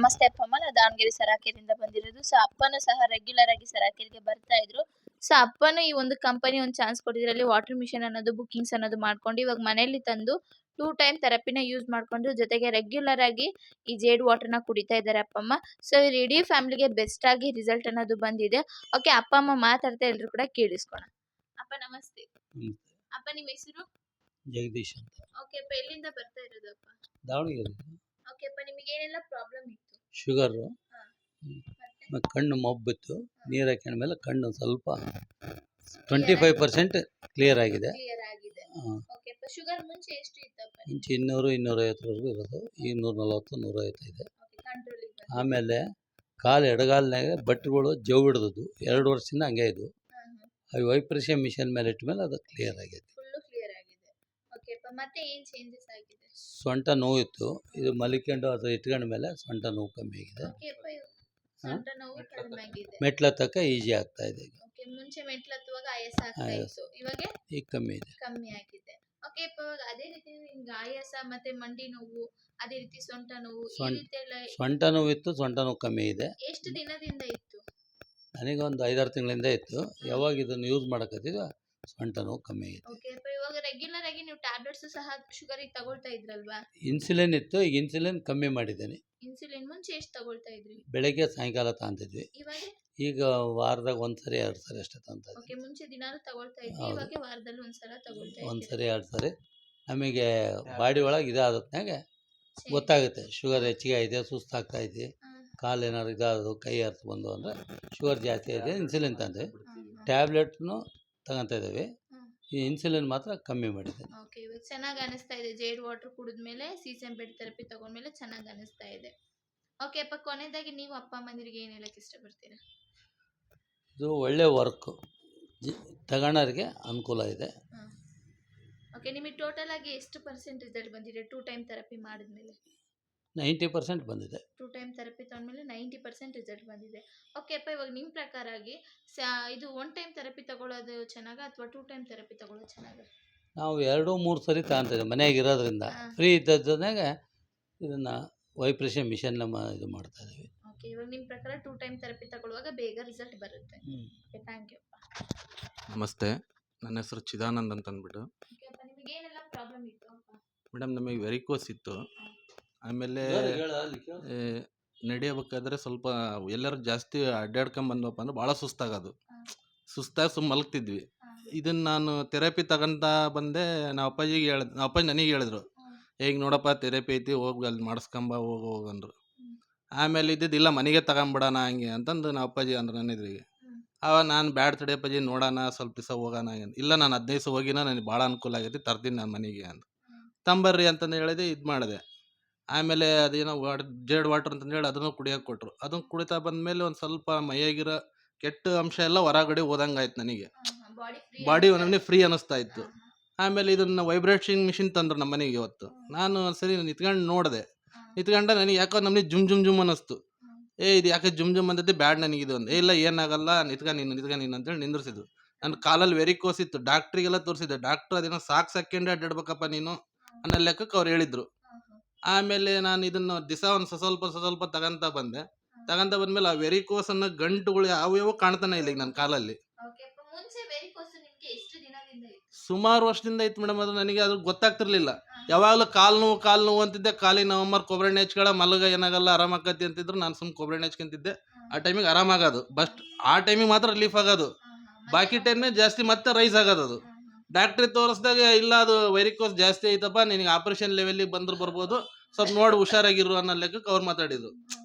ನಮಸ್ತೆ ಅಪ್ಪಮ್ಮ. ನಾನು ದಾವಣಗೆರೆ ಸರಾಕೆರೆಯಿಂದ ಬಂದಿರೋದು. ಸೊ ಅಪ್ಪನೂ ಸಹ ರೆಗ್ಯುಲರ್ ಆಗಿ ಸರಾಕೆರೆಗೆ ಬರ್ತಾ ಇದ್ರು. ಸೊ ಅಪ್ಪನು ಈ ಒಂದು ಕಂಪನಿ ಒಂದು ಚಾನ್ಸ್ ಕೊಟ್ಟಿದ್ರಲ್ಲಿ ವಾಟರ್ ಮಿಷನ್ ಅನ್ನೋದು ಬುಕ್ಕಿಂಗ್ಸ್ ಅನ್ನೋದು ಮಾಡ್ಕೊಂಡು ಇವಾಗ ಮನೇಲಿ ತಂದು 2 ಟೈಮ್ ಥೆರಪಿನ ಯೂಸ್ ಮಾಡ್ಕೊಂಡು ಜೊತೆಗೆ ರೆಗ್ಯುಲರ್ ಆಗಿ ಈ ಜೇಡ್ ವಾಟರ್ನ ಕುಡಿತಾ ಇದ್ದಾರೆ ಅಪ್ಪಮ್ಮ. ಸೊ ಇಡೀ ಫ್ಯಾಮಿಲಿಗೆ ಬೆಸ್ಟ್ ಆಗಿ ರಿಸಲ್ಟ್ ಅನ್ನೋದು ಬಂದಿದೆ. ಓಕೆ, ಅಪ್ಪ ಅಮ್ಮ ಮಾತಾಡ್ತಾ ಎಲ್ರು ಕೂಡ ಕೇಳಿಸ್ಕೊಳ. ಅಪ್ಪ ನಮಸ್ತೆ. ಅಪ್ಪ ನಿಮ್ಮ ಹೆಸರು? ಜಗದೀಶ್ ಅಂತ. ಓಕೆ ಅಪ್ಪ, ಎಲ್ಲಿಂದ ಬರ್ತಾ ಇರೋದು ಅಪ್ಪ? ದಾವಣಗೆರೆ. ಓಕೆ ಅಪ್ಪ, ನಿಮಗೆ ಏನೆಲ್ಲ ಪ್ರಾಬ್ಲಮ್ ಇತ್ತು? ಶುಗರು, ಮತ್ತೆ ಕಣ್ಣು ಮೊಬ್ಬಿತ್ತು. ನೀರು ಹಾಕೊಂಡ ಮೇಲೆ ಕಣ್ಣು ಸ್ವಲ್ಪ 25% ಕ್ಲಿಯರ್ ಆಗಿದೆ. ಕ್ಲಿಯರ್ ಆಗಿದೆ. ಹಾಂ, ಓಕೆ ಅಪ್ಪ, ಶುಗರ್ ಮುಂಚೆ ಎಷ್ಟು ಇತ್ತಪ್ಪ? ಮುಂಚೆ 200 250ವರೆಗೂ ಇರೋದು. ಈಗ 140 150 ಇದೆ. ಓಕೆ, ಕಂಟ್ರೋಲಿಗೆ ಬಂತು. ಆಮೇಲೆ ಕಾಲು ಎಡಗಾಲಿನಾಗ ಬಟ್ಟೆಗಳು ಜವ್ ಹಿಡಿದದ್ದು 2 ವರ್ಷದಿಂದ ಹಂಗೆ ಇದ್ವು. ಅವು ವೈಪ್ರೆಷನ್ ಮಿಷನ್ ಮೇಲೆ ಇಟ್ಟ ಮೇಲೆ ಅದು ಕ್ಲಿಯರ್ ಆಗೈತೆ. ಫುಲ್ಲು ಕ್ಲಿಯರ್ ಆಗಿದೆ. ಓಕೆ ಅಪ್ಪ, ಮತ್ತೆ ಏನು ಚೇಂಜಸ್ ಆಗಿದೆ? ಸೊಂಟ ನೋವಿತ್ತು, ಇದು ಮಲಿಕೊಂಡು ಅದು ಇಟ್ಕೊಂಡ ಮೇಲೆ ಸೊಂಟ ನೋವು ಕಮ್ಮಿ ಆಗಿದೆ. ಓಕೆ ಅಪ್ಪ, ಸೊಂಟ ನೋವು ಕಡಿಮೆ ಆಗಿದೆ. ಮೆಟ್ಲು ಹತ್ತಕ್ಕೆ ಈಜಿ ಆಗ್ತಾ ಇದೆ ಈಗ. ಓಕೆ, ಮುಂಚೆ ಮೆಟ್ಲು ಹತ್ತುವಾಗ ಆಯಾಸ ಆಗ್ತಾ ಆಯಾಸ. ಇತ್ತು, ಇವಾಗ ಈಗ ಕಮ್ಮಿ ಇದೆ. ಕಮ್ಮಿ ಆಗಿದೆ. ಓಕೆ ಅಪ್ಪ, ಇವಾಗ ಅದೇ ರೀತಿ ನಿಮ್ಗೆ ಆಯಾಸ ಮತ್ತೆ ಮಂಡಿ ನೋವು, ಅದೇ ರೀತಿ ಸೊಂಟ ನೋವು, ಈ ರೀತಿ ಎಲ್ಲ ಸೊಂಟ ನೋವಿತ್ತು, ಸೊಂಟ ನೋವು ಕಮ್ಮಿ ಇದೆ. ಎಷ್ಟು ದಿನದಿಂದ ಇತ್ತು? ನನಗೊಂದು 5-6 ತಿಂಗಳಿಂದ ಇತ್ತು. ಯಾವಾಗ ಇದನ್ನು ಯೂಸ್ ಮಾಡಕತ್ತಿದ್ದ ಸೊಂಟ ನೋವು ಕಮ್ಮಿ ಆಗಿದೆ. ಓಕೆ ಅಪ್ಪ, ಇವಾಗ ರೆಗ್ಯುಲರ್ ಆಗಿ ನೀವು ಟ್ಯಾಬ್ಲೆಟ್ಸ್ ಸಹ ಶುಗರಿಗೆ ತಗೊಳ್ತಾ ಇದ್ರಲ್ವಾ? ಇನ್ಸುಲಿನ್ ಇತ್ತು, ಈಗ ಇನ್ಸುಲಿನ್ ಕಮ್ಮಿ ಮಾಡಿದ್ದೇನೆ. ಇನ್ಸುಲಿನ್ ಮುಂಚೆ ಎಷ್ಟು ತಗೊಳ್ತಾ ಇದ್ರಿ? ಬೆಳಗ್ಗೆ ಸಾಯಂಕಾಲ ತಗೊಂತಿದ್ವಿ. ಇವಾಗ ಈಗ ವಾರದಾಗ 1 ಸರಿ 2 ಸರಿ ಅಷ್ಟೇ ತಗೊಂತ ಓಕೆ, ಮುಂಚೆ ದಿನಾಲು ತಗೊಳ್ತಾ ಇದ್ರಿ, ಹೌದು. ಇವಾಗ ವಾರದಲ್ಲಿ ಒಂದ್ಸಲ ತಗೊಳ್ತಾ 1 ಇದ್ರಿ. ಸರಿ 2 ಸರಿ. ನಮಗೆ ಬಾಡಿ ಒಳಗೆ ಇದಾದತ್ನಾಗ ಗೊತ್ತಾಗುತ್ತೆ ಶುಗರ್ ಹೆಚ್ಚಿಗೆ ಐತೆ, ಸುಸ್ತಾಗ್ತಾ ಐತಿ, ಕಾಲು ಏನಾದ್ರು ಇದಾದ್ರು, ಕೈ ಹರ್ತು ಬಂದು ಅಂದರೆ ಶುಗರ್ ಜಾಸ್ತಿ ಇದೆ. ಇನ್ಸುಲಿನ್ ತಂದೆ ಟ್ಯಾಬ್ಲೆಟ್ನು ತಗೊತಾ ಇದ್ದೀವಿ. ಈ ಇನ್ಸುಲಿನ್ ಮಾತ್ರ ಕಮ್ಮಿ ಮಾಡಿದ್ದೇನೆ. ಓಕೆ, ಇವಾಗ ಚೆನ್ನಾಗಿ ಅನಿಸ್ತಾ ಇದೆ. ಜೇಡ್ ವಾಟರ್ ಕುಡಿದ್ಮೇಲೆ ಸೀಸಮ್ ಬೆಡ್ ಥೆರಪಿ ತಗೊಂಡ್ಮೇಲೆ ಚೆನ್ನಾಗಿ ಅನಿಸ್ತಾ ಇದೆ. ಓಕೆ ಅಪ್ಪ, ಕೊನೆಯದಾಗಿ ನೀವು ಅಪ್ಪ ಅಮ್ಮಂದಿರಿಗೆ ಏನು ಹೇಳಕ್ಕೆ ಇಷ್ಟಪಡ್ತೀರಾ? ಇದು ಒಳ್ಳೆ ವರ್ಕು, ತಗೊಳ್ಳೋರಿಗೆ ಅನುಕೂಲ ಇದೆ. ಓಕೆ, ನಿಮಗೆ ಟೋಟಲ್ ಆಗಿ ಎಷ್ಟು ಪರ್ಸೆಂಟ್ ರಿಸಲ್ಟ್ ಬಂದಿದೆ 2 ಟೈಮ್ ಥೆರಪಿ ಮಾಡಿದ್ಮೇಲೆ? 90% ಬಂದಿದೆ. 2 ಟೈಮ್ ಥೆರಪಿ ತಗೊಂಡ್ಮೇಲೆ 90% ರಿಸಲ್ಟ್ ಬಂದಿದೆ. ಓಕೆ ಅಪ್ಪ, ಇವಾಗ ನಿಮ್ಮ ಪ್ರಕಾರ ಆಗಿ ಇದು 1 ಟೈಮ್ ಥೆರಪಿ ತಗೊಳ್ಳೋದು ಚೆನ್ನಾಗ ಅಥವಾ 2 ಟೈಮ್ ಥೆರಪಿ ತಗೊಳ್ಳೋದು ಚೆನ್ನಾಗ? ನಾವು 2-3 ಸರಿ ತಗೊಂತಿದ್ದೀವಿ ಮನೆಯಾಗ ಇರೋದ್ರಿಂದ. ಫ್ರೀ ಇದ್ದದ್ದಾಗ ಇದನ್ನು ವೈಪ್ರೆಷನ್ ಮಿಷನ್ ಇದು ಮಾಡ್ತಾ ಇದ್ದೀವಿ. ಓಕೆ, ಇವಾಗ ನಿಮ್ಮ ಪ್ರಕಾರ 2 ಟೈಮ್ ಥೆರಪಿ ತಗೊಳ್ಳುವಾಗ ಬೇಗ ರಿಸಲ್ಟ್ ಬರುತ್ತೆ. ಓಕೆ, ಥ್ಯಾಂಕ್ ಯು ಅಪ್ಪ. ನಮಸ್ತೆ, ನನ್ನ ಹೆಸರು ಚಿದಾನಂದ್ ಅಂತ ಅಂದ್ಬಿಟ್ಟು. ಓಕೆ ಅಪ್ಪ, ನಿಮಗೆ ಏನೆಲ್ಲ ಪ್ರಾಬ್ಲಮ್ ಇತ್ತು ಅಪ್ಪ? ಮೇಡಮ್, ನಮಗೆ ವೆರಿಕೋಸ್ ಇತ್ತು. ಆಮೇಲೆ ನಡೆಯಬೇಕಾದ್ರೆ ಸ್ವಲ್ಪ ಎಲ್ಲರೂ ಜಾಸ್ತಿ ಅಡ್ಡಾಡ್ಕೊಂಬಂದಪ್ಪ ಅಂದ್ರೆ ಭಾಳ ಸುಸ್ತಾಗೋದು. ಸುಸ್ತಾಗಿ ಮಲಗ್ತಿದ್ವಿ. ಇದನ್ನು ನಾನು ಥೆರಪಿ ತಗೊಂತ ಬಂದೆ. ನಮ್ಮ ಅಪ್ಪಾಜಿಗೆ ಹೇಳಿದೆ, ನಮ್ಮ ಅಪ್ಪಾಜಿ ನನಗೆ ಹೇಳಿದ್ರು, ಹೇಗೆ ನೋಡಪ್ಪ ಥೆರಪಿ ಐತಿ, ಹೋಗಿ ಅಲ್ಲಿ ಮಾಡಿಸ್ಕೊಂಬ ಹೋಗು ಅಂದರು. ಆಮೇಲೆ ಇದ್ದಿದ್ದಿಲ್ಲ ಮನೆಗೆ ತಗೊಂಬಿಡೋಣ ಹಂಗೆ ಅಂತಂದು ನಮ್ಮ ಅಪ್ಪಾಜಿ ಅಂದ್ರೆ ನನ್ನ ಎದುರಿಗೆ. ಆವಾಗ ನಾನು ಬ್ಯಾಡ್ ತಡೆ ಅಪ್ಪಾಜಿ, ನೋಡೋಣ ಸ್ವಲ್ಪ ದಿವಸ ಹೋಗೋಣ. ಇಲ್ಲ, ನಾನು 15 ದಿವಸ ಹೋಗಿನ, ನನಗೆ ಭಾಳ ಅನುಕೂಲ ಆಗೈತಿ, ತರ್ತೀನಿ ನಾನು ಮನೆಗೆ ಅಂತ. ತಂಬರ್ರಿ ಅಂತಂದು ಹೇಳಿದೆ, ಇದು ಮಾಡಿದೆ. ಆಮೇಲೆ ಅದೇನೋ ಜೇಡ್ ವಾಟರ್ ಅಂತಂದು ಹೇಳಿ ಅದನ್ನು ಕುಡಿಯೋಕೆ ಕೊಟ್ಟರು. ಅದನ್ನು ಕುಡಿತಾ ಬಂದಮೇಲೆ ಒಂದು ಸ್ವಲ್ಪ ಮೈಯಾಗಿರೋ ಕೆಟ್ಟ ಅಂಶ ಎಲ್ಲ ಹೊರಗಡೆ ಹೋದಂಗೆ ಆಯ್ತು ನನಗೆ. ಬಾಡಿ ಒಂದೊಂದೇ ಫ್ರೀ ಅನ್ನಿಸ್ತಾ ಇತ್ತು. ಆಮೇಲೆ ಇದನ್ನು ವೈಬ್ರೇಷನ್ ಮಿಷಿನ್ ತಂದ್ರು ನಮ್ಮ ಮನೆಗೆ ಇವತ್ತು. ನಾನು ಸರಿ ನಿಂತ್ಕೊಂಡು ನೋಡಿದೆ. ನಿಂತ್ಕೊಂಡ ನನಗೆ ಯಾಕೋ ನಮಗೆ ಜುಮ್ ಅನ್ನಿಸ್ತು. ಇದು ಯಾಕೆ ಜುಮ್ ಅಂತೈತೆ, ಬ್ಯಾಡ್ ನನಗಿದು ಅಂತ. ಇಲ್ಲ, ಏನಾಗಲ್ಲ, ನಿಂತ್ಕೊಂಡು ಅಂತೇಳಿ ನಿಂದ್ರಿಸಿದ್ರು. ನನ್ನ ಕಾಲಲ್ಲಿ ವೆರಿಕೋಸ್ ಇತ್ತು. ಡಾಕ್ಟ್ರಿಗೆಲ್ಲ ತೋರಿಸಿದ್ದೆ. ಡಾಕ್ಟ್ರು ಅದೇನೋ ಸಾಕ್ಸಕ್ಕೆ ಅಡ್ಡಾಡ್ಬೇಕಪ್ಪ ನೀನು ಅನ್ನೋ ಲೆಕ್ಕಕ್ಕೆ ಅವ್ರು ಹೇಳಿದ್ರು. ಆಮೇಲೆ ನಾನು ಇದನ್ನು ದಿವಸ ಒಂದು ಸ್ವಲ್ಪ ತಗೊಂತ ಬಂದಮೇಲೆ ಆ ವೆರಿಕೋಸ್ ಅನ್ನೋ ಗಂಟುಗಳು ಯಾವ್ಯಾವ ಕಾಣ್ತಾನೆ ಇಲ್ಲ ಈಗ ನನ್ನ ಕಾಲಲ್ಲಿ. ಸುಮಾರು ವರ್ಷದಿಂದ ಇತ್ತು ಮೇಡಮ್. ಅದು ನನಗೆ ಅದು ಗೊತ್ತಾಗ್ತಿರ್ಲಿಲ್ಲ. ಯಾವಾಗಲೂ ಕಾಲು ನೋವು ಅಂತಿದ್ದೆ. ಕಾಲಿನ ನೋವು ಕೊಬ್ಬರಿ ಎಣ್ಣೆ ಹಚ್ಕೊಳ್ಳೋ, ಮಲಗ ಏನಾಗಲ್ಲ, ಆರಾಮಾಗತ್ತಿ ಅಂತಿದ್ರು. ನಾನು ಸುಮ್ಮನೆ ಕೊಬ್ಬರಿ ಎಣ್ಣೆ ಹಚ್ಕೊಂತಿದ್ದೆ. ಆ ಟೈಮಿಗೆ ಆರಾಮಾಗೋದು. ಬಸ್ಟ್ ಆ ಟೈಮಿಗೆ ಮಾತ್ರ ರಿಲೀಫ್ ಆಗೋದು. ಬಾಕಿ ಟೈಮ್ನೇ ಜಾಸ್ತಿ ಮತ್ತೆ ರೈಸ್ ಆಗೋದು. ಅದು ಡಾಕ್ಟ್ರಿಗೆ ತೋರಿಸಿದಾಗ, ಇಲ್ಲ ಅದು ವೆರಿಕೋಸ್ ಜಾಸ್ತಿ ಐತಪ್ಪ, ನಿನಗೆ ಆಪರೇಷನ್ ಲೆವೆಲ್ಲಿಗೆ ಬಂದ್ರೆ ಬರ್ಬೋದು, ಸ್ವಲ್ಪ ನೋಡಿ ಹುಷಾರಾಗಿರು ಅನ್ನೋ ಲೆಕ್ಕಕ್ಕೆ ಅವ್ರು ಮಾತಾಡಿದ್ರು.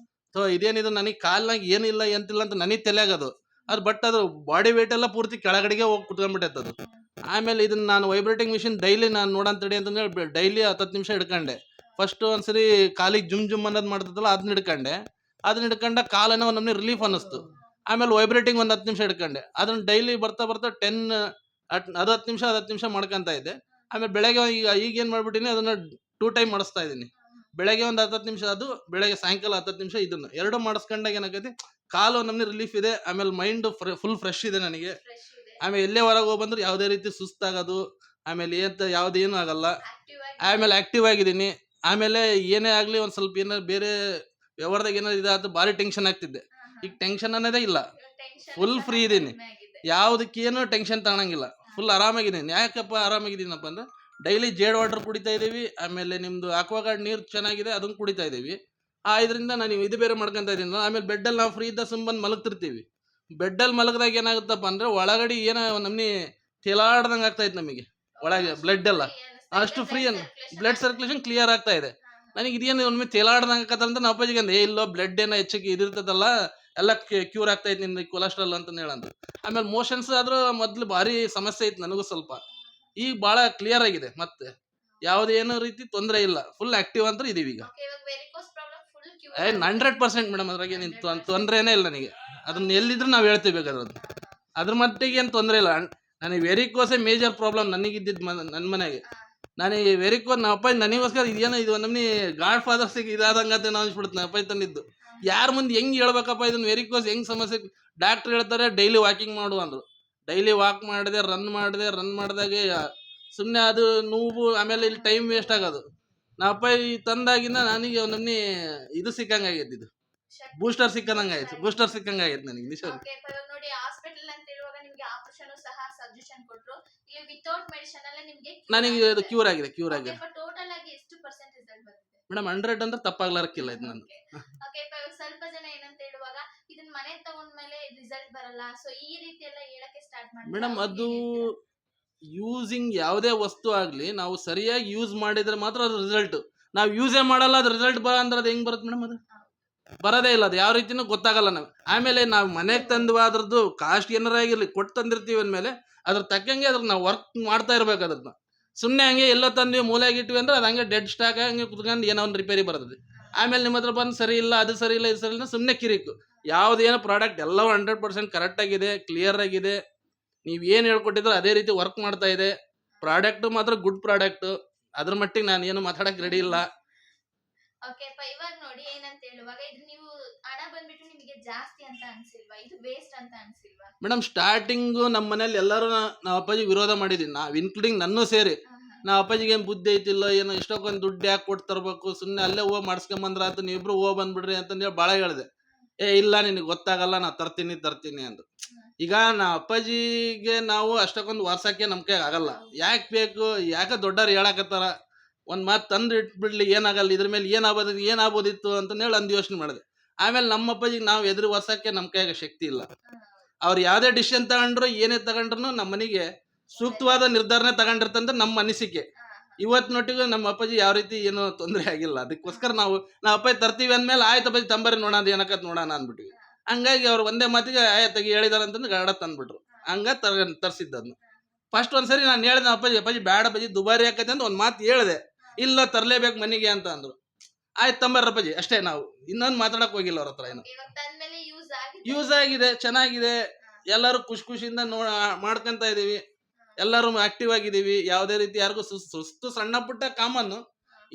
ಸೊ ಇದೇನಿದು, ನನಗೆ ಕಾಲ್ನಾಗ ಏನಿಲ್ಲ ಎಂತಿಲ್ಲ ಅಂತ ನನಗೆ ತಲೆಯಾಗೋದು. ಅದು ಬಟ್ ಅದು ಬಾಡಿ ವೇಟ್ ಎಲ್ಲ ಪೂರ್ತಿ ಕೆಳಗಡೆಗೆ ಹೋಗಿ ಕುತ್ಕೊಂಡ್ಬಿಟ್ಟೈತದು. ಆಮೇಲೆ ಇದನ್ನು ನಾನು ವೈಬ್ರೇಟಿಂಗ್ ಮಿಷಿನ್ ಡೈಲಿ ನಾನು ನೋಡಂತಡಿ ಅಂತಂದೇಳಿ ಡೈಲಿ 10 ನಿಮಿಷ ಹಿಡ್ಕೊಂಡೆ. ಫಸ್ಟು ಒಂದ್ಸರಿ ಕಾಲಿಗೆ ಜುಮ್ ಅನ್ನೋದು ಮಾಡ್ತದಲ್ಲ, ಅದನ್ನ ಹಿಡ್ಕೊಂಡ ಕಾಲನ್ನ ನಮಗೆ ರಿಲೀಫ್ ಅನ್ನಿಸ್ತು. ಆಮೇಲೆ ವೈಬ್ರೇಟಿಂಗ್ ಒಂದು 10 ನಿಮಿಷ ಹಿಡ್ಕೊಂಡೆ. ಅದನ್ನು ಡೈಲಿ ಬರ್ತಾ 10 ನಿಮಿಷ ಮಾಡ್ಕೊತ ಇದ್ದೆ. ಆಮೇಲೆ ಬೆಳಗ್ಗೆ ಈಗೇನು ಮಾಡ್ಬಿಟ್ಟಿನಿ, ಅದನ್ನು 2 ಟೈಮ್ ಮಾಡಿಸ್ತಾ ಇದ್ದೀನಿ. ಬೆಳಗ್ಗೆ ಒಂದು 10 ನಿಮಿಷ, ಅದು ಬೆಳಗ್ಗೆ ಸಾಯಂಕಾಲ 10 ನಿಮಿಷ. ಇದನ್ನು 2 ಮಾಡಿಸ್ಕೊಂಡಾಗ ಏನಾಗೈತಿ, ಕಾಲು ನಮಗೆ ರಿಲೀಫ್ ಇದೆ. ಆಮೇಲೆ ಮೈಂಡ್ ಫುಲ್ ಫ್ರೆಶ್ ಇದೆ ನನಗೆ. ಆಮೇಲೆ ಎಲ್ಲೇ ಹೊರಗೆ ಹೋಗಿ ಬಂದ್ರೆ ಯಾವುದೇ ರೀತಿ ಸುಸ್ತಾಗೋದು, ಆಮೇಲೆ ಯಾವುದೇನು ಆಗಲ್ಲ. ಆಮೇಲೆ ಆ್ಯಕ್ಟಿವ್ ಆಗಿದ್ದೀನಿ. ಆಮೇಲೆ ಏನೇ ಆಗಲಿ, ಒಂದು ಸ್ವಲ್ಪ ಏನಾರು ಬೇರೆ ವ್ಯವಹಾರದಾಗ ಏನಾದ್ರು ಇದಾಯ್ತು ಭಾರಿ ಟೆನ್ಷನ್ ಆಗ್ತಿದ್ದೆ. ಈಗ ಟೆನ್ಷನ್ ಅನ್ನೋದೇ ಇಲ್ಲ, ಫುಲ್ ಫ್ರೀ ಇದೀನಿ, ಯಾವುದಕ್ಕೇನು ಟೆನ್ಷನ್ ತಗೊಳಂಗಿಲ್ಲ, ಫುಲ್ ಆರಾಮಾಗಿದ್ದೀನಿ. ಯಾಕಪ್ಪ ಆರಾಮಾಗಿದ್ದೀನಪ್ಪ ಅಂದ್ರೆ ಡೈಲಿ ಜೇಡ್ ವಾಟರ್ ಕುಡಿತಾ ಇದ್ದೀವಿ, ಆಮೇಲೆ ನಿಮ್ಮದು ಆಕ್ವಾಗಾರ್ಡ್ ನೀರು ಚೆನ್ನಾಗಿದೆ ಅದನ್ನು ಕುಡಿತಾ ಇದ್ದೀವಿ. ಇದರಿಂದ ನಾನು ಇದು ಬೇರೆ ಮಾಡ್ಕೊತಾ ಇದ್ದೀನಿ. ಆಮೇಲೆ ಬೆಡ್ಡಲ್ಲಿ ನಾವು ಫ್ರೀ ಇದ್ದ ಬಂದು ಮಲಗ್ತಿರ್ತೀವಿ. ಬೆಡ್ಡಲ್ಲಿ ಮಲಗಿದಾಗ ಏನಾಗುತ್ತಪ್ಪ ಅಂದ್ರೆ ಒಳಗಡೆ ಏನೋ ನಮ್ಮನೆ ತೇಲಾಡ್ದಂಗೆ ಆಗ್ತಾ ಇತ್ತು ನಮಗೆ, ಒಳಗೆ ಬ್ಲಡ್ ಎಲ್ಲ ಅಷ್ಟು ಫ್ರೀ ಅನ್ನು ಬ್ಲಡ್ ಸರ್ಕ್ಯುಲೇಷನ್ ಕ್ಲಿಯರ್ ಆಗ್ತಾ ಇದೆ. ನನಗೆ ಇದೇನು ಒಮ್ಮೆ ತೇಲಾಡ್ದಂಗೆ ಆಗತ್ತ ಅಂತ ನಮ್ಮ ಅಪ್ಪಾಜಿಗೆ ಅಂದೆ, ಇಲ್ಲೋ ಬ್ಲಡ್ ಏನೋ ಹೆಚ್ಚಿಗೆ ಇದಿರ್ತದಲ್ಲ, ಎಲ್ಲ ಕ್ಯೂರ್ ಆಗ್ತಾ ಇತ್ತು ನಿಂದು ಕೊಲೆಸ್ಟ್ರಾಲ್ ಅಂತ ಹೇಳಂತ. ಆಮೇಲೆ ಮೋಷನ್ಸ್ ಆದ್ರೂ ಮೊದ್ಲು ಭಾರಿ ಸಮಸ್ಯೆ ಇತ್ತು ನನಗೂ ಸ್ವಲ್ಪ, ಈಗ ಭಾಳ ಕ್ಲಿಯರ್ ಆಗಿದೆ, ಮತ್ತೆ ಯಾವುದೇನೋ ರೀತಿ ತೊಂದರೆ ಇಲ್ಲ, ಫುಲ್ ಆಕ್ಟಿವ್ ಅಂತ ಇದೀವಿ ಈಗ. 100% ಮೇಡಮ್, ಅದ್ರಾಗ ಏನು ತೊಂದರೆನೇ ಇಲ್ಲ ನನಗೆ. ಅದನ್ನ ಎಲ್ಲಿದ್ರು ನಾವು ಹೇಳ್ತೀವಿ ಬೇಕಾದ್ರೆ ಅದ್ರ ಮಟ್ಟಿಗೆ ಏನು ತೊಂದರೆ ಇಲ್ಲ. ನನಗೆ ವೆರಿಕೋಸೇ ಮೇಜರ್ ಪ್ರಾಬ್ಲಮ್ ನನಗಿದ್ದಿದ್ದು ನನ್ನ ಮನೆಗೆ. ನನಗೆ ವೆರಿಕೋಸ್ ನಮ್ಮ ಅಪ್ಪ ನನಗೋಸ್ಕರ ಇದೇನೋ ಇದು ನಮ್ಮನೆ ಗಾಡ್ ಫಾದರ್ಸಿಗೆ ಇದಾದಂಗಂತ ನಾವು ಅನ್ಸ್ಬಿಡುತ್ತೆ. ನಮ್ಮ ಅಪ್ಪ ತಂದಿದ್ದು ಯಾರ ಮುಂದೆ ಹೆಂಗೆ ಹೇಳ್ಬೇಕಪ್ಪ ಇದನ್ನ ವೆರಿಕೋಸ್ ಹೆಂಗೆ ಸಮಸ್ಯೆ. ಡಾಕ್ಟ್ರ್ ಹೇಳ್ತಾರೆ ಡೈಲಿ ವಾಕಿಂಗ್ ಮಾಡು ಅಂದರು. ಡೈಲಿ ವಾಕ್ ಮಾಡಿದೆ, ರನ್ ಮಾಡಿದಾಗೆ ಸುಮ್ಮನೆ ಅದು ನೋವು, ಆಮೇಲೆ ಇಲ್ಲಿ ಟೈಮ್ ವೇಸ್ಟ್ ಆಗೋದು. ನಮ್ಮ ಅಪ್ಪ ತಂದಾಗಿಂದ ನನಗೆ ನಮ್ಮನೆ ಇದು ಸಿಕ್ಕಂಗಾಗೈತಿ, ಇದು ಬೂಸ್ಟರ್ ಸಿಕ್ಕಂಗಾಗೈತೆ, ನನಗೆ ನಿಜ. ನೋಡಿ ಹಾಸ್ಪಿಟಲ್ ಅಂತ ಹೇಳುವಾಗ ನಿಮಗೆ ಆಪರೇಷನ್ ಸಹ ಸಜೆಷನ್ ಕೊಟ್ಟರು, ಇಲ್ಲಿ ವಿತೌಟ್ ಮೆಡಿಸಿನ್ ಅಲ್ಲೇ ನಿಮಗೆ ನನಗೆ ಅದು ಕ್ಯೂರ್ ಆಗಿದೆ. ಟೋಟಲ್ ಆಗಿ ಎಷ್ಟು ಪರ್ಸೆಂಟ್ ರಿಸಲ್ಟ್ ಬಂದಿದೆ ಮೇಡಮ್? 100 ಅಂದ್ರೆ ತಪ್ಪಾಗ್ಲಾರಕ್ಕಿಲ್ಲ ಇದು ನಂದು. ಓಕೆ, ಸ್ವಲ್ಪ ಜನ ಏನಂತ ಹೇಳುವಾಗ ಇದನ್ನ ಮನೆ ತಗೊಂಡ್ಮೇಲೆ ರಿಸಲ್ಟ್ ಬರಲ್ಲ, ಸೊ ಈ ರೀತಿ ಎಲ್ಲ ಹೇಳಕ್ಕೆ ಸ್ಟಾರ್ಟ್ ಮಾಡಿ. ಮೇಡಮ್, ಅದು ಯೂಸಿಂಗ್ ಯಾವುದೇ ವಸ್ತು ಆಗಲಿ ನಾವು ಸರಿಯಾಗಿ ಯೂಸ್ ಮಾಡಿದ್ರೆ ಮಾತ್ರ ಅದು ರಿಸಲ್ಟ್. ನಾವು ಯೂಸೇ ಮಾಡಲ್ಲ ಅದು ರಿಸಲ್ಟ್ ಅಂದ್ರೆ ಅದು ಹೆಂಗೆ ಬರುತ್ತೆ ಮೇಡಮ್? ಅದು ಬರೋದೇ ಇಲ್ಲ, ಅದು ಯಾವ ರೀತಿನೂ ಗೊತ್ತಾಗಲ್ಲ ನಾವು. ಆಮೇಲೆ ನಾವು ಮನೆಗೆ ತಂದು ಅದ್ರದ್ದು ಕಾಸ್ಟ್ ಏನಾರ ಆಗಿರಲಿ ಕೊಟ್ಟು ತಂದಿರ್ತೀವಿ ಅಂದಮೇಲೆ ಅದ್ರ ತಕ್ಕಂಗೆ ಅದ್ರ ನಾವು ವರ್ಕ್ ಮಾಡ್ತಾ ಇರ್ಬೇಕು. ಅದನ್ನ ಸುಮ್ಮನೆ ಹಂಗೆ ಎಲ್ಲೋ ತಂದ್ವಿ ಮೂಲೆಗೆ ಇಟ್ವಿ ಅಂದ್ರೆ ಅದು ಹಂಗೆ ಡೆಡ್ ಸ್ಟಾಕ್ ಹಂಗೆ ಕುತ್ಕೊಂಡು ಏನೋ ಒಂದು ರಿಪೇರಿ ಬರ್ತದೆ. ಆಮೇಲೆ ನಿಮ್ಮ ಹತ್ರ ಬಂದು ಸರಿ ಇಲ್ಲ, ಅದು ಸರಿ ಇಲ್ಲ, ಇದು ಸರಿ ಇಲ್ಲ, ಸುಮ್ಮನೆ ಕಿರಿಕು. ಯಾವುದೇನೋ ಪ್ರಾಡಕ್ಟ್ ಎಲ್ಲವೂ 100% ಕರೆಕ್ಟ್ ಆಗಿದೆ, ಕ್ಲಿಯರ್ ಆಗಿದೆ. ನೀವು ಏನು ಹೇಳ್ಕೊಟ್ಟಿದ್ರೆ ಅದೇ ರೀತಿ ವರ್ಕ್ ಮಾಡ್ತಾ ಇದೆ. ಪ್ರಾಡಕ್ಟ್ ಮಾತ್ರ ಗುಡ್ ಪ್ರಾಡಕ್ಟ್, ಅದ್ರ ಮಟ್ಟಿಗೆ ನಾನು ಏನು ಮಾತಾಡಕ್ಕೆ ರೆಡಿ ಇಲ್ಲ. ಓಕೆ ಅಪ್ಪ, ಇವಾಗ ನೋಡಿ ಏನಂತ ಹೇಳುವಾಗ ಇದು ನೀವು ಹಣ ಬಂದ್ಬಿಟ್ಟು ನಿಮಗೆ ಜಾಸ್ತಿ ಅಂತ ಅನ್ಸಿಲ್ವಾ, ಇದು ವೇಸ್ಟ್ ಅಂತ ಅನ್ಸಿಲ್ವಾ? ಮೇಡಮ್, ಸ್ಟಾರ್ಟಿಂಗು ನಮ್ಮ ಮನೇಲಿ ಎಲ್ಲರೂ ನಾವು ಅಪ್ಪಾಜಿ ವಿರೋಧ ಮಾಡಿದ್ದೀನಿ, ನಾವು ಇನ್ಕ್ಲೂಡಿಂಗ್ ನನ್ನೂ ಸೇರಿ. ನಾವು ಅಪ್ಪಾಜಿಗೆ ಏನು ಬುದ್ಧಿ ಐತಿಲ್ಲ ಏನೋ, ಇಷ್ಟಕ್ಕೊಂದು ದುಡ್ಡು ಯಾಕೆ ಕೊಟ್ಟು ತರಬೇಕು, ಸುಮ್ಮನೆ ಅಲ್ಲೇ ಹೋಗಿ ಮಾಡಿಸ್ಕೊಂಬಂದ್ರೆ ಆಯ್ತು, ನೀವಿಬ್ರು ಹೋಗಿ ಬಂದ್ಬಿಡ್ರಿ ಅಂತಂದೇಳಿ ಭಾಳ ಹೇಳಿದೆ. ಇಲ್ಲ ನಿನಗೆ ಗೊತ್ತಾಗಲ್ಲ, ನಾ ತರ್ತೀನಿ ಅಂತ. ಈಗ ನಾ ಅಪ್ಪಾಜಿಗೆ ನಾವು ಅಷ್ಟಕ್ಕೊಂದು ವರ್ಷಕ್ಕೆ ನಮ್ಮ ಕೈ ಆಗಲ್ಲ. ಯಾಕೆ ಬೇಕು, ಯಾಕೆ ದೊಡ್ಡವ್ರು ಹೇಳಕತ್ತಾರ, ಒಂದು ಮಾತು ತಂದು ಇಟ್ಬಿಡ್ಲಿ, ಏನಾಗಲ್ಲ, ಇದ್ರ ಮೇಲೆ ಏನಾಗ್ಬೋದಿತ್ತು ಅಂತಂದೇಳಿ ಒಂದು ಯೋಚನೆ ಮಾಡಿದೆ. ಆಮೇಲೆ ನಮ್ಮ ಅಪ್ಪಾಜಿಗೆ ನಾವು ಎದುರು ವರ್ಷಕ್ಕೆ ನಮ್ಮ ಕೈಯಾಗ ಶಕ್ತಿ ಇಲ್ಲ. ಅವ್ರು ಯಾವುದೇ ಡಿಸಿಷನ್ ತಗೊಂಡ್ರು, ಏನೇ ತಗೊಂಡ್ರು ನಮ್ಮ ಮನೆಗೆ ಸೂಕ್ತವಾದ ನಿರ್ಧಾರನೇ ತಗೊಂಡಿರ್ತಂದ್ರೆ ನಮ್ಮ ಅನಿಸಿಕೆ. ಇವತ್ತಿನೊಟ್ಟಿಗೂ ನಮ್ಮ ಅಪ್ಪಾಜಿ ಯಾವ ರೀತಿ ಏನೋ ತೊಂದರೆ ಆಗಿಲ್ಲ. ಅದಕ್ಕೋಸ್ಕರ ನಾವು ಅಪ್ಪಾಜಿ ತರ್ತೀವಿ ಅಂದಮೇಲೆ ಆಯ್ತು ಅಪ್ಪಾಜಿ ತಂಬರಿ ನೋಡೋಣ, ಅದು ಏನಕ್ಕತ್ ನೋಡೋಣ ಅಂದ್ಬಿಟ್ವಿ. ಹಂಗಾಗಿ ಅವ್ರು ಒಂದೇ ಮಾತಿಗೆ ಆಯ್ತಾಗಿ ಹೇಳಿದಾರೆ ಅಂತಂದ್ರೆ ಗಾಡ ತಂದ್ಬಿಟ್ರು. ಹಂಗ ತರಿಸಿದ್ದನ್ನು ಫಸ್ಟ್ ಒಂದ್ಸರಿ ನಾನು ಹೇಳಿದೆ ಅಪ್ಪಾಜಿ ಬೇಡ ಅಪ್ಪಾಜಿ ದುಬಾರಿ ಆಕೈತೆ ಅಂತ ಒಂದು ಮಾತು ಹೇಳಿದೆ. ಇಲ್ಲ ತರಲೇಬೇಕು ಮನೆಗೆ ಅಂತ ಅಂದ್ರು. ಆಯ್ತು ತಂಬರ್ರಿ ಅಪ್ಪಾಜಿ ಅಷ್ಟೇ. ನಾವು ಇನ್ನೊಂದು ಮಾತಾಡಕ್ ಹೋಗಿಲ್ಲ ಅವ್ರ ಹತ್ರ. ಏನು ಯೂಸ್ ಆಗಿದೆ, ಚೆನ್ನಾಗಿದೆ, ಎಲ್ಲರೂ ಖುಷಿಯಿಂದ ಮಾಡ್ಕೊಂತ ಇದೀವಿ, ಎಲ್ಲರೂ ಆಕ್ಟಿವ್ ಆಗಿದ್ದೀವಿ. ಯಾವುದೇ ರೀತಿ ಯಾರಿಗೂ ಸುಸ್ತು ಸಣ್ಣ ಪುಟ್ಟ ಕಾಮನ್.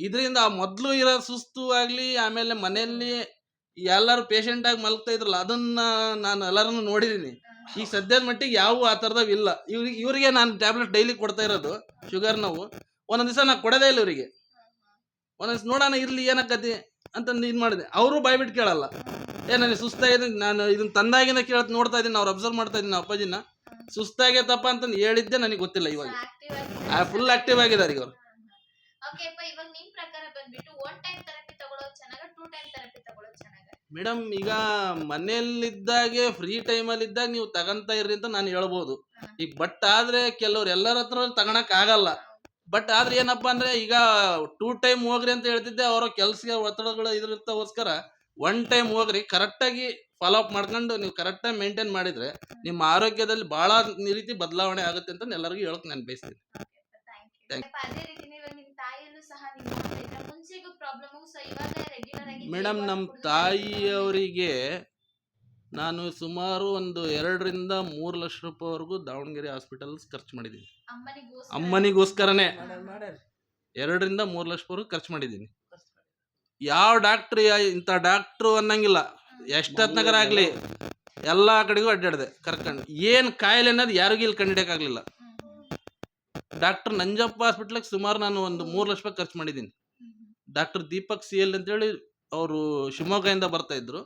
ಇದರಿಂದ ಮೊದಲು ಇರೋ ಸುಸ್ತು ಆಗಲಿ, ಆಮೇಲೆ ಮನೆಯಲ್ಲಿ ಎಲ್ಲರೂ ಪೇಷಂಟ್ ಆಗಿ ಮಲಗ್ತಾ ಇದ್ರಲ್ಲ, ಅದನ್ನ ನಾನು ಎಲ್ಲರನ್ನು ನೋಡಿದ್ದೀನಿ. ಈಗ ಸದ್ಯದ ಮಟ್ಟಿಗೆ ಯಾವ ಆ ಥರದವು ಇಲ್ಲ. ಇವರಿಗೆ ನಾನು ಟ್ಯಾಬ್ಲೆಟ್ ಡೈಲಿ ಕೊಡ್ತಾ ಇರೋದು ಶುಗರ್ ನೋವು. ಒಂದೊಂದು ದಿವಸ ನಾನು ಕೊಡೋದೇ ಇಲ್ಲ ಇವರಿಗೆ. ಒಂದೊಂದು ನೋಡೋಣ ಇರಲಿ ಏನಕ್ಕತಿ ಅಂತಂದು ಇದು ಮಾಡಿದೆ. ಅವರು ಬಾಯ್ಬಿಟ್ಟು ಕೇಳಲ್ಲ. ನನಗೆ ಸುಸ್ತಾಗಿದೆ, ನಾನು ಇದನ್ನ ತಂದಾಗಿನ ನೋಡ್ತಾ ಇದ್ದೀನಿ, ಅವ್ರು ಅಬ್ಸರ್ವ್ ಮಾಡ್ತಾ ಇದ್ದೀನಿ. ನಾವು ಅಪ್ಪಾಜಿನ ಸುಸ್ತಾಗೈತಪ್ಪ ಅಂತಂದು ಹೇಳಿದ್ದೆ ನನಗೆ ಗೊತ್ತಿಲ್ಲ. ಇವಾಗ ಫುಲ್ ಆಕ್ಟಿವ್ ಆಗಿದ್ದಾರೆ ಈಗ ಅವರು. ಮೇಡಮ್, ಈಗ ಮನೆಯಲ್ಲಿದ್ದಾಗೆ ಫ್ರೀ ಟೈಮಲ್ಲಿ ಇದ್ದಾಗ ನೀವು ತಗೊಂತ ಇರ್ರಿ ಅಂತ ನಾನು ಹೇಳ್ಬೋದು. ಈಗ ಬಟ್ ಆದ್ರೆ ಕೆಲವ್ರು ಎಲ್ಲರ ಹತ್ರ ತಗೊಳಕ್ ಆಗಲ್ಲ. ಬಟ್ ಆದ್ರೆ ಏನಪ್ಪಾ ಅಂದ್ರೆ ಈಗ 2 ಟೈಮ್ ಹೋಗ್ರಿ ಅಂತ ಹೇಳ್ತಿದ್ದೆ. ಅವರ ಕೆಲ್ಸಕ್ಕೆ ಒತ್ತಡಗಳು ಇದ್ರಗೋಸ್ಕರ 1 ಟೈಮ್ ಹೋಗ್ರಿ, ಕರೆಕ್ಟಾಗಿ ಫಾಲೋ ಅಪ್ ಮಾಡ್ಕೊಂಡು ನೀವು ಕರೆಕ್ಟಾಗಿ ಮೇಂಟೈನ್ ಮಾಡಿದ್ರೆ ನಿಮ್ಮ ಆರೋಗ್ಯದಲ್ಲಿ ಬಹಳ ರೀತಿ ಬದಲಾವಣೆ ಆಗುತ್ತೆ ಅಂತ ಎಲ್ಲರಿಗೂ ಹೇಳಕ್ ನಾನು ಬಯಸ್ತೀನಿ. ಮೇಡಮ್, ನಮ್ಮ ತಾಯಿಯವರಿಗೆ ನಾನು ಸುಮಾರು ಒಂದು 2 ರಿಂದ 3 ಲಕ್ಷ ರೂಪಾಯಿವರೆಗೂ ದಾವಣಗೆರೆ ಹಾಸ್ಪಿಟಲ್ ಖರ್ಚು ಮಾಡಿದ್ದೀನಿ. ಅಮ್ಮನಿಗೋಸ್ಕರನೇ 2 ರಿಂದ 3 ಲಕ್ಷ ರೂಪಾಯಿ ಖರ್ಚು ಮಾಡಿದ್ದೀನಿ. ಯಾವ ಡಾಕ್ಟ್ರ್ ಇಂಥ ಡಾಕ್ಟ್ರು ಅನ್ನಂಗಿಲ್ಲ, ಎಷ್ಟೊತ್ನಗರ ಆಗ್ಲಿ ಎಲ್ಲಾ ಕಡೆಗೂ ಅಡ್ಡಾಡಿದೆ ಕರ್ಕೊಂಡು. ಏನ್ ಕಾಯಿಲೆ ಅನ್ನೋದು ಯಾರಿಗೂ ಇಲ್ಲಿ ಕಂಡಿಡಿಯಕ್ಕಾಗ್ಲಿಲ್ಲ. ಡಾಕ್ಟರ್ ನಂಜಪ್ಪ ಹಾಸ್ಪಿಟ್ಲಿಗೆ ಸುಮಾರು ನಾನು ಒಂದು 3 ಲಕ್ಷ ರೂಪಾಯಿ ಖರ್ಚು ಮಾಡಿದ್ದೀನಿ. ಡಾಕ್ಟರ್ ದೀಪಕ್ CL ಅಂತೇಳಿ ಅವರು ಶಿವಮೊಗ್ಗದಿಂದ ಬರ್ತಾ ಇದ್ರು.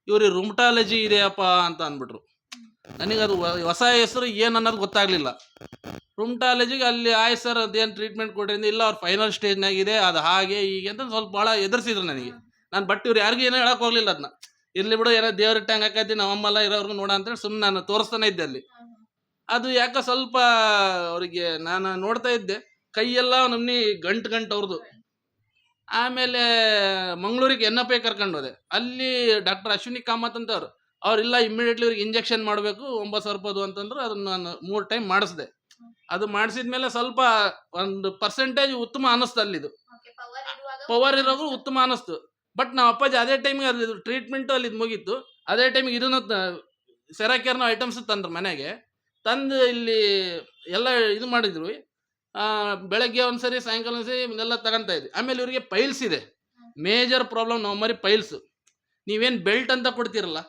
ಇವ್ರಿಗೆ ರುಮಟಾಲಜಿ ಇದೆಯಪ್ಪ ಅಂತ ಅಂದ್ಬಿಟ್ರು. ನನಗದು ಹೊಸ ಹೆಸರು ಏನು ಅನ್ನೋದು ಗೊತ್ತಾಗಲಿಲ್ಲ. ರುಮಟಾಲಜಿಗೆ ಅಲ್ಲಿ ಆಯ್ತು ಸರ್ ಅದೇನು ಟ್ರೀಟ್ಮೆಂಟ್ ಕೊಡ್ರಿಂದ ಇಲ್ಲ ಅವ್ರು ಫೈನಲ್ ಸ್ಟೇಜ್ನಾಗಿದೆ, ಅದು ಹಾಗೆ ಹೀಗೆ ಅಂತ ಸ್ವಲ್ಪ ಭಾಳ ಎದುರಿಸಿದ್ರು ನನಗೆ. ನಾನು ಬಟ್ ಇವ್ರು ಯಾರಿಗೂ ಏನೋ ಹೇಳಕ್ಕೆ ಹೋಗಲಿಲ್ಲ. ಅದನ್ನ ಇರಲಿ ಬಿಡು, ಏನೋ ದೇವ್ರ ಇಟ್ಟಂಗೆ ಹಾಕೈತಿ, ನಮ್ಮಲ್ಲ ಇರೋರ್ಗು ನೋಡ ಅಂತೇಳಿ ಸುಮ್ಮನೆ ನಾನು ತೋರಿಸ್ತಾನೆ ಇದ್ದೆ ಅಲ್ಲಿ. ಅದು ಯಾಕೆ ಸ್ವಲ್ಪ ಅವರಿಗೆ ನಾನು ನೋಡ್ತಾ ಇದ್ದೆ, ಕೈಯೆಲ್ಲ ನಮ್ಮನಿ ಗಂಟು ಅವ್ರದ್ದು. ಆಮೇಲೆ ಮಂಗಳೂರಿಗೆ NFI ಕರ್ಕೊಂಡು ಹೋದೆ. ಅಲ್ಲಿ ಡಾಕ್ಟರ್ ಅಶ್ವಿನಿ ಕಾಮತ್ ಅಂತ ಅವ್ರಿಲ್ಲ ಇಮ್ಮಿಡಿಯೇಟ್ಲಿ ಇವ್ರಿಗೆ ಇಂಜೆಕ್ಷನ್ ಮಾಡಬೇಕು 9,000 ರೂಪಾಯಿ ಅಂತಂದ್ರು. ಅದನ್ನು ನಾನು 3 ಟೈಮ್ ಮಾಡಿಸಿದೆ. ಅದು ಮಾಡಿಸಿದ್ಮೇಲೆ ಸ್ವಲ್ಪ ಒಂದು ಪರ್ಸೆಂಟೇಜ್ ಉತ್ತಮ ಅನ್ನಿಸ್ತು. ಅಲ್ಲಿದು ಪವರ್ ಇರೋದು ಉತ್ತಮ ಅನ್ನಿಸ್ತು. ಬಟ್ ನಾವು ಅಪ್ಪಾಜಿ ಅದೇ ಟೈಮಿಗೆ ಅಲ್ಲಿ ಟ್ರೀಟ್ಮೆಂಟು ಅಲ್ಲಿ ಮುಗೀತು. ಅದೇ ಟೈಮಿಗೆ ಇದನ್ನು ಸೆರಾಕೇರ್ನ ಐಟಮ್ಸ್ ತಂದ್ರು ಮನೆಗೆ. ತಂದು ಇಲ್ಲಿ ಎಲ್ಲ ಇದು ಮಾಡಿದ್ರು. ಬೆಳಗ್ಗೆ ಒಂದ್ಸರಿ ಸಾಯಂಕಾಲ ಒಂದ್ಸರಿ ಇದೆಲ್ಲ ತಗೊಂತ ಇದ್ವಿ. ಆಮೇಲೆ ಇವರಿಗೆ ಪೈಲ್ಸ್ ಇದೆ, ಮೇಜರ್ ಪ್ರಾಬ್ಲಮ್. ನಮ್ಮರಿ ಪೈಲ್ಸ್ ನೀವೇನು ಬೆಲ್ಟ್ ಅಂತ ಕೊಡ್ತೀರಲ್ಲ,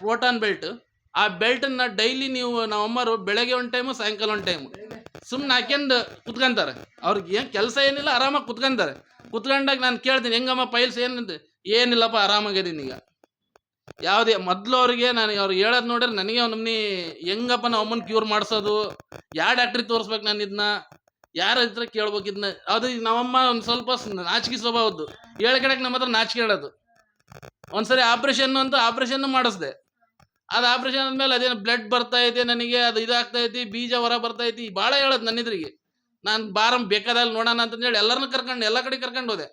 ಪ್ರೋಟಾನ್ ಬೆಲ್ಟ್, ಆ ಬೆಲ್ಟನ್ನು ಡೈಲಿ ನೀವು ನಮ್ಮಮ್ಮರು ಬೆಳಗ್ಗೆ ಒಂದು ಟೈಮು ಸಾಯಂಕಾಲ ಒಂದು ಟೈಮು ಸುಮ್ಮನೆ ಹಾಕ್ಯಂಡು ಕುತ್ಕೊಂತಾರೆ. ಅವ್ರಿಗೆ ಏನು ಕೆಲಸ ಏನಿಲ್ಲ, ಆರಾಮಾಗಿ ಕುತ್ಕೊಂತಾರೆ. ಕುತ್ಕೊಂಡಾಗ ನಾನು ಕೇಳ್ತೀನಿ, ಹೆಂಗಮ್ಮ ಪೈಲ್ಸ್ ಏನಂತ? ಏನಿಲ್ಲಪ್ಪ, ಆರಾಮಾಗಿದ್ದೀನಿ ಈಗ. ಯಾವುದೇ ಮೊದಲು ಅವ್ರಿಗೆ ನಾನು ಅವ್ರು ಹೇಳೋದು ನೋಡ್ರೆ ನನಗೆ ನಮ್ಮನಿ ಹೆಂಗಪ್ಪ ನಾವು ಅಮ್ಮನ ಕ್ಯೂರ್ ಮಾಡಿಸೋದು, ಯಾವ ಡಾಕ್ಟ್ರಿಗೆ ತೋರಿಸ್ಬೇಕು, ನಾನು ಇದನ್ನ ಯಾರ ಹತ್ರ ಕೇಳ್ಬೇಕು ಇದನ್ನ. ಅದು ನಮ್ಮಮ್ಮ ಒಂದು ಸ್ವಲ್ಪ ನಾಚಿಕೆ ಸ್ವಭಾವದ್ದು, ಹೇಳ್ಕೊಳಕ್ಕೆ ನಮ್ಮ ಹತ್ರ ನಾಚಿಕೆ ಹೇಳೋದು. ಒಂದ್ಸರಿ ಆಪ್ರೇಷನ್ ಮಾಡಿಸ್ದೆ. ಅದು ಆಪ್ರೇಷನ್ ಆದ್ಮೇಲೆ ಅದೇನು ಬ್ಲಡ್ ಬರ್ತಾ ಐತೆ ನನಗೆ, ಅದು ಇದಾಗ್ತಾ ಐತಿ, ಬೀಜ ಹೊರ ಬರ್ತಾ ಐತಿ, ಭಾಳ ಹೇಳೋದು ನನ್ನಿದ್ರಿಗೆ. ನಾನು ಬಾರಂ ಬೇಕಾದಲ್ಲಿ ನೋಡೋಣ ಅಂತಂದೇಳಿ ಎಲ್ಲರನ್ನೂ ಕರ್ಕೊಂಡು ಎಲ್ಲ ಕಡೆ ಕರ್ಕೊಂಡು ಹೋದೆ.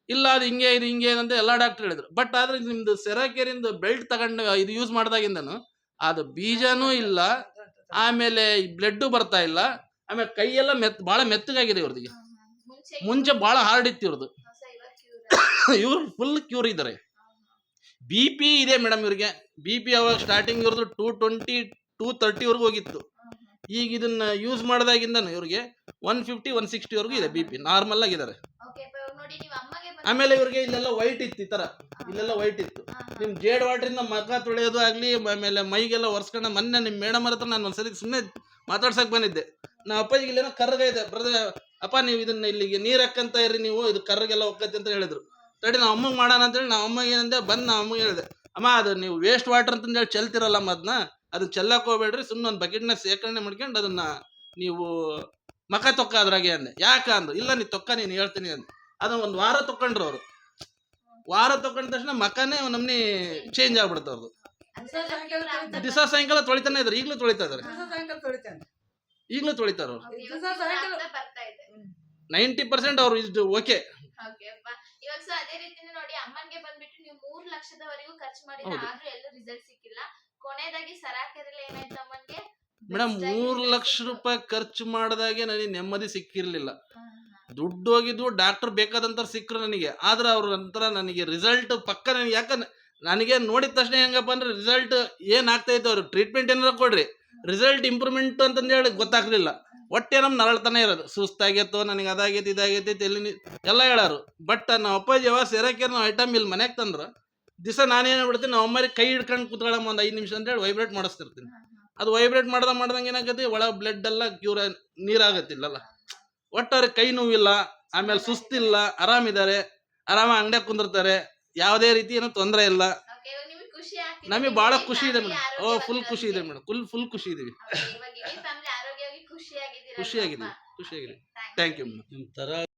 ಇಲ್ಲ ಅದು ಹಿಂಗೆ ಇದು ಹಿಂಗೆ ಅಂತ ಎಲ್ಲ ಡಾಕ್ಟ್ರ್ ಹೇಳಿದ್ರು. ಬಟ್ ಆದರೆ ನಿಮ್ಮದು ಸೆರಾಕೇರಿಂದ ಬೆಲ್ಟ್ ತಗೊಂಡು ಇದು ಯೂಸ್ ಮಾಡಿದಾಗಿಂದನು ಅದು ಬೀಜನೂ ಇಲ್ಲ, ಆಮೇಲೆ ಬ್ಲಡ್ಡು ಬರ್ತಾ ಇಲ್ಲ, ಆಮೇಲೆ ಕೈಯೆಲ್ಲ ಭಾಳ ಮೆತ್ತಗಾಗಿದೆ ಇವ್ರದಿಗೆ. ಮುಂಚೆ ಭಾಳ ಹಾರ್ಡ್ ಇತ್ತು ಇವ್ರದ್ದು. ಇವ್ರು ಫುಲ್ ಕ್ಯೂರ್ ಇದ್ದಾರೆ. BP ಇದೆ ಮೇಡಮ್ ಇವ್ರಿಗೆ. BP ಅವಾಗ ಸ್ಟಾರ್ಟಿಂಗ್ ಇವ್ರದ್ದು 220 230 ಹೋಗಿತ್ತು. ಈಗ ಇದನ್ನ ಯೂಸ್ ಮಾಡಿದಾಗಿಂದನು ಇವ್ರಿಗೆ 150 160 ಇದೆ BP, ನಾರ್ಮಲ್ ಆಗಿದ್ದಾರೆ. ಆಮೇಲೆ ಇವ್ರಿಗೆ ಇಲ್ಲೆಲ್ಲ ವೈಟ್ ಇತ್ತು, ಈ ಥರ ಇಲ್ಲೆಲ್ಲ ವೈಟ್ ಇತ್ತು. ನಿಮ್ಮ ಜೇಡ್ ವಾಟ್ರಿಂದ ಮಖ ತೊಳೆಯೋದು ಆಗಲಿ, ಆಮೇಲೆ ಮೈಗೆಲ್ಲ ಒರೆಸ್ಕೊಂಡು ಮೊನ್ನೆ ನಿಮ್ಮ ಮೇಡಮ್ ಹತ್ರ ನಾನು ಒಂದ್ಸರಿ ಸುಮ್ಮನೆ ಮಾತಾಡ್ಸಕ್ಕೆ ಬಂದಿದ್ದೆ. ನಾ ಅಪ್ಪಾಜಿಗೆ ಇಲ್ಲೇನೋ ಕರ್ಗ ಇದೆ ಬ್ರದರ್, ಅಪ್ಪ ನೀವು ಇದನ್ನ ಇಲ್ಲಿಗೆ ನೀರು ಹಾಕ್ಕಂತ ಇರ್ರಿ, ನೀವು ಇದು ಕರ್ಗೆಲ್ಲ ಹೋಗ್ತೈತೆ ಅಂತ ಹೇಳಿದ್ರು. ತಡಿ ನಾವು ಅಮ್ಮಗೆ ಮಾಡೋಣ ಅಂತೇಳಿ ನಾವು ಅಮ್ಮಗೆ ಏನಂದೆ, ಬಂದು ನಾವು ಅಮ್ಮಗೆ ಹೇಳಿದೆ, ಅಮ್ಮ ಅದು ನೀವು ವೇಸ್ಟ್ ವಾಟರ್ ಅಂತಂದೇಳಿ ಚೆಲ್ತಿರಲ್ಲಮ್ಮ, ಅದನ್ನ ಚೆಲ್ಲಕ್ಕೆ ಹೋಗ್ಬೇಡ್ರಿ, ಸುಮ್ಮನೆ ಒಂದು ಬಕೆಟ್ನ ಸೇಕರಣೆ ಮಾಡ್ಕೊಂಡು ಅದನ್ನ ನೀವು ಮಖ ತೊಕ್ಕ ಅದ್ರಾಗೆ ಅಂದೆ. ಯಾಕ ಅಂದ್ರು, ಇಲ್ಲ ನೀ ತೊಕ್ಕ, ನೀನು ಹೇಳ್ತೀನಿ ಅಂದೆ. ಅದನ್ನ ಒಂದು ವಾರ ತೊಗೊಂಡ್ರು ಅವರು. ವಾರ ತೊಗೊಂಡ ತಕ್ಷಣ ಮಖನೇ ನಮ್ಮನಿ ಚೇಂಜ್ ಆಗ್ಬಿಡುತ್ತೆ ಅವ್ರದ್ದು. ದಿವಸ ಸಾಯಂಕಾಲ ತೊಳಿತಾನೆ ಇದ್ರು, ಈಗಲೂ ತೊಳಿತಾ ಇದಾರೆ, ಈಗಲೂ ತೊಳಿತಾರ ಅವ್ರು. 90% ಅವ್ರು ಇದು ಓಕೆ. ಇವಾಗ ಸೊ ಅದೇ ರೀತಿನೇ ನೋಡಿ, ಅಮ್ಮನ್ಗೆ ಬಂದ್ಬಿಟ್ಟು ನೀವು 3 ಲಕ್ಷದವರೆಗೂ ಖರ್ಚು ಮಾಡಿದ್ರೆ ಆದ್ರೂ ಎಲ್ಲೂ ರಿಸಲ್ಟ್ ಸಿಕ್ಕಿಲ್ಲ. ಕೊನೆಯದಾಗಿ ಸರಾಕೆರಲ್ಲಿ ಏನಾಯ್ತು ಅಮ್ಮನ್ಗೆ? ಮೇಡಮ್ 3 ಲಕ್ಷ ರೂಪಾಯಿ ಖರ್ಚು ಮಾಡಿದಾಗೆ ನನಗೆ ನೆಮ್ಮದಿ ಸಿಕ್ಕಿರ್ಲಿಲ್ಲ. ದುಡ್ಡು ಹೋಗಿದ್ದು, ಡಾಕ್ಟರ್ ಬೇಕಾದಂತ ಸಿಕ್ಕರು ನನಗೆ. ಆದ್ರೆ ಅವ್ರ ನಂತರ ನನಗೆ ರಿಸಲ್ಟ್ ಪಕ್ಕ ನನಗೆ, ಯಾಕಂದ್ರೆ ನನಗೆ ನೋಡಿದ ತಕ್ಷಣ ಹೆಂಗಪ್ಪ ಅಂದ್ರೆ ರಿಸಲ್ಟ್ ಏನಾಗ್ತಾ ಇತ್ತು, ಅವ್ರು ಟ್ರೀಟ್ಮೆಂಟ್ ಏನಾರ ಕೊಡ್ರಿ, ರಿಸಲ್ಟ್ ಇಂಪ್ರೂವ್ಮೆಂಟ್ ಅಂತಂದು ಹೇಳಿ ಗೊತ್ತಾಗ್ಲಿಲ್ಲ. ಒಟ್ಟೆ ನಮ್ಮ ನರಳ್ತಾನೆ ಇರೋದು, ಸುಸ್ತಾಗೈತೋ, ನನಗೆ ಅದಾಗೈತಿ ಇದಾಗೈತಿ ತಲೆ ಎಲ್ಲ ಹೇಳಾರು. ಬಟ್ ನಮ್ಮ ಅಪ್ಪಾಜಿ ಯಾವಾಗ ಸೆರಾಕೇರ್ನ ಐಟಮ್ ಇಲ್ಲಿ ಮನೆಗೆ ತಂದ್ರೆ ದಿವಸ ನಾನೇನು ಬಿಡ್ತೀನಿ, ನಾವು ಅಮ್ಮರಿಗೆ ಕೈ ಹಿಡ್ಕೊಂಡು ಕೂತ್ಕೊಳ್ಳಮ್ಮ ಒಂದು 5 ನಿಮಿಷ ಅಂತೇಳಿ ವೈಬ್ರೇಟ್ ಮಾಡಿಸ್ತಿರ್ತೀನಿ. ಅದು ವೈಬ್ರೇಟ್ ಮಾಡ್ದಂಗೆ ಏನಾಗತ್ತೆ, ಒಳಗೆ ಬ್ಲಡ್ ಎಲ್ಲ ಕ್ಯೂರ್ ನೀರಾಗತ್ತಿಲ್ಲಲ್ಲ. ಒಟ್ಟವ್ರಿಗೆ ಕೈ ನೋವಿಲ್ಲ, ಆಮೇಲೆ ಸುಸ್ತಿಲ್ಲ, ಆರಾಮಿದ್ದಾರೆ, ಆರಾಮಾಗಿ ಅಂಗಡಿಯಾಗ ಕುಂದಿರ್ತಾರೆ, ಯಾವುದೇ ರೀತಿ ಏನೂ ತೊಂದರೆ ಇಲ್ಲ. ನಮಗೆ ಭಾಳ ಖುಷಿ ಇದೆ ಮೇಡಮ್. ಫುಲ್ ಖುಷಿ ಇದೆ ಮೇಡಮ್, ಫುಲ್ ಖುಷಿ ಇದೀವಿ, ಖುಷಿಯಾಗಿದೆ. Thank you madam.